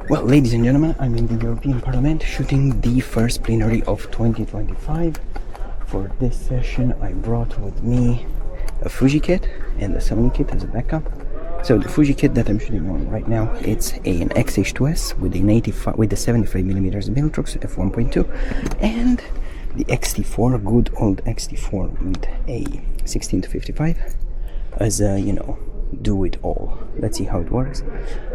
Well, ladies and gentlemen, I'm in the European Parliament shooting the first plenary of 2025. For this session, I brought with me a Fuji kit and a Sony kit as a backup. So the Fuji kit that I'm shooting on right now, it's an X-H2S with a 75mm Biltrox f1.2 and the X-T4, good old X-T4 with a 16-55 as a, do it all. Let's see how it works.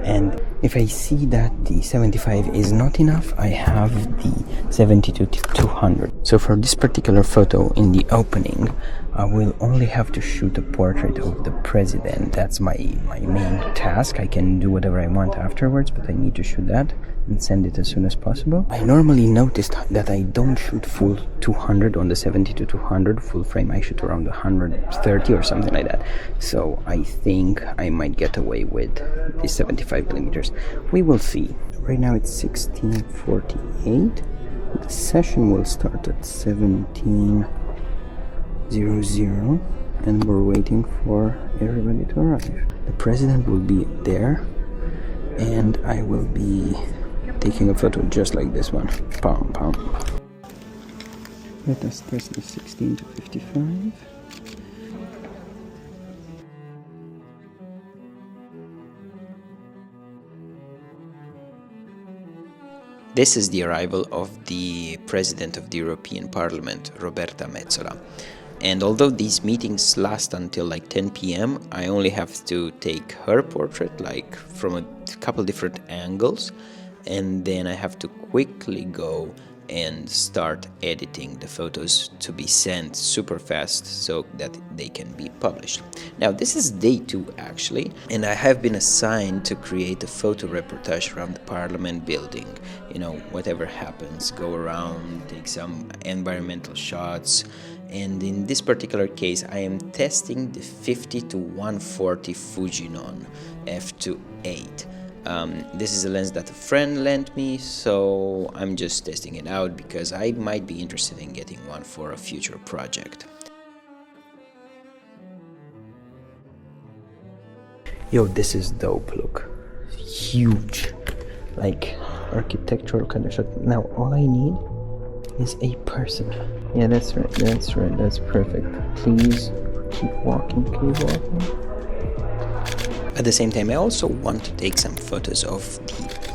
And if I see that the 75 is not enough, I have the 70-200. So for this particular photo in the opening, I will only have to shoot a portrait of the president. That's my main task. I can do whatever I want afterwards, but I need to shoot that and send it as soon as possible. I normally noticed that I don't shoot full 200 on the 70-200 full frame. I shoot around 130 or something like that. So I think I might get away with the 75mm. We will see. Right now it's 16:48. The session will start at 17:00 and we're waiting for everybody to arrive. The president will be there and I will be taking a photo just like this one. Pom pom. Let us test the 16-55. This is the arrival of the President of the European Parliament, Roberta Metsola. And although these meetings last until like 10 p.m., I only have to take her portrait from a couple different angles, and then I have to quickly go and start editing the photos to be sent super fast so that they can be published. Now this is day 2 actually, and I have been assigned to create a photo reportage around the Parliament building. Whatever happens, go around, take some environmental shots, and in this particular case I am testing the 50-140 Fujinon f2.8. This is a lens that a friend lent me, so I'm just testing it out because I might be interested in getting one for a future project. Yo, this is dope, look. Huge. Like architectural kind of shot. Now all I need is a person. Yeah, that's right, that's perfect. Please keep walking. At the same time, I also want to take some photos of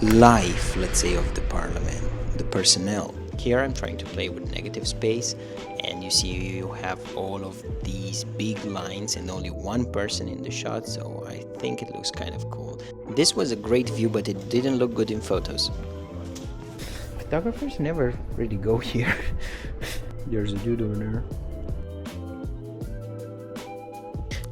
the life, let's say, of the Parliament, the personnel. Here I'm trying to play with negative space, and you see you have all of these big lines and only one person in the shot, so I think it looks kind of cool. This was a great view, but it didn't look good in photos. Photographers never really go here. There's a dude over there.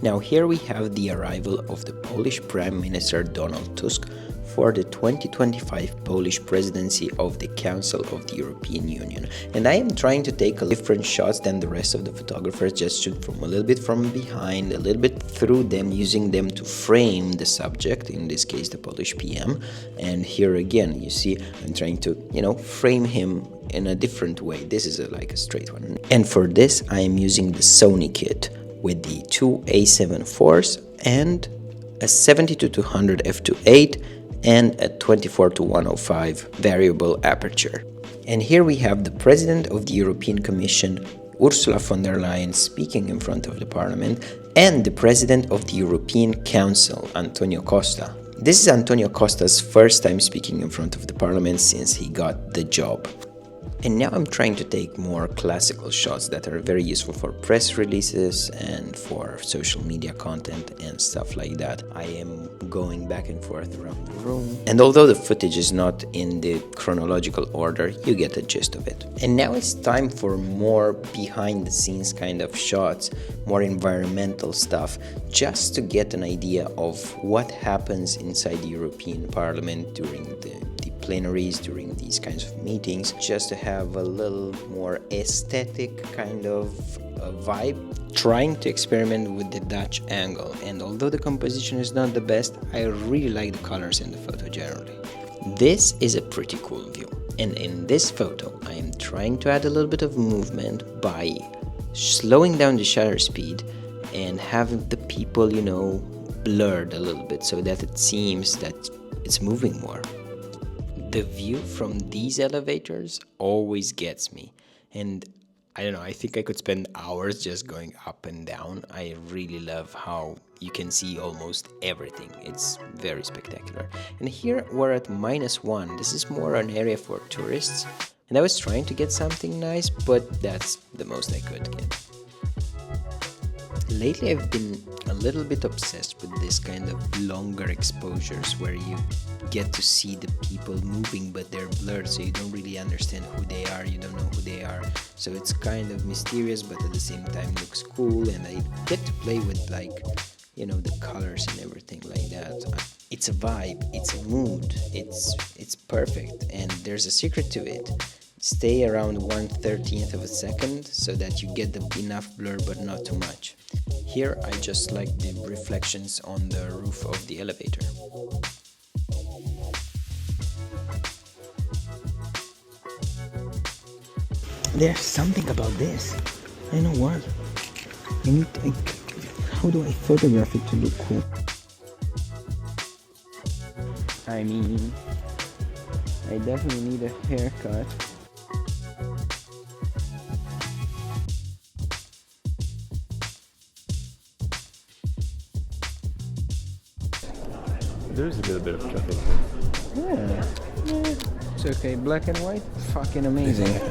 Now here we have the arrival of the Polish Prime Minister Donald Tusk for the 2025 Polish presidency of the Council of the European Union. And I am trying to take different shots than the rest of the photographers, just shoot from a little bit from behind, a little bit through them, using them to frame the subject, in this case the Polish PM. And here again, you see, I'm trying to, frame him in a different way. This is like a straight one. And for this, I am using the Sony kit with the two A7 IVs and a 70-200 f2.8 and a 24-105 variable aperture. And here we have the President of the European Commission, Ursula von der Leyen, speaking in front of the Parliament, and the President of the European Council, Antonio Costa. This is Antonio Costa's first time speaking in front of the Parliament since he got the job. And now I'm trying to take more classical shots that are very useful for press releases and for social media content and stuff like that. I am going back and forth around the room. And although the footage is not in the chronological order, you get the gist of it. And now it's time for more behind the scenes kind of shots, more environmental stuff, just to get an idea of what happens inside the European Parliament during the plenaries, during these kinds of meetings, just to have a little more aesthetic kind of vibe, trying to experiment with the Dutch angle. And although the composition is not the best, I really like the colors in the photo generally. This is a pretty cool view, and in this photo I am trying to add a little bit of movement by slowing down the shutter speed and having the people, blurred a little bit so that it seems that it's moving more. The view from these elevators always gets me, and I don't know, I think I could spend hours just going up and down. I really love how you can see almost everything. It's very spectacular. And here we're at -1. This is more an area for tourists, and I was trying to get something nice, but that's the most I could get. Lately I've been a little bit obsessed with this kind of longer exposures where you get to see the people moving but they're blurred, so you don't really understand who they are, you don't know who they are, so it's kind of mysterious but at the same time looks cool, and I get to play with, like, you know, the colors and everything like that. It's a vibe, it's a mood, it's perfect, and there's a secret to it. Stay around 1/13 of a second so that you get enough blur but not too much. Here I just like the reflections on the roof of the elevator. There's something about this. I know what. How do I photograph it to look cool? I mean, I definitely need a haircut. There's a little bit of traffic. Yeah. It's okay. Black and white, fucking amazing.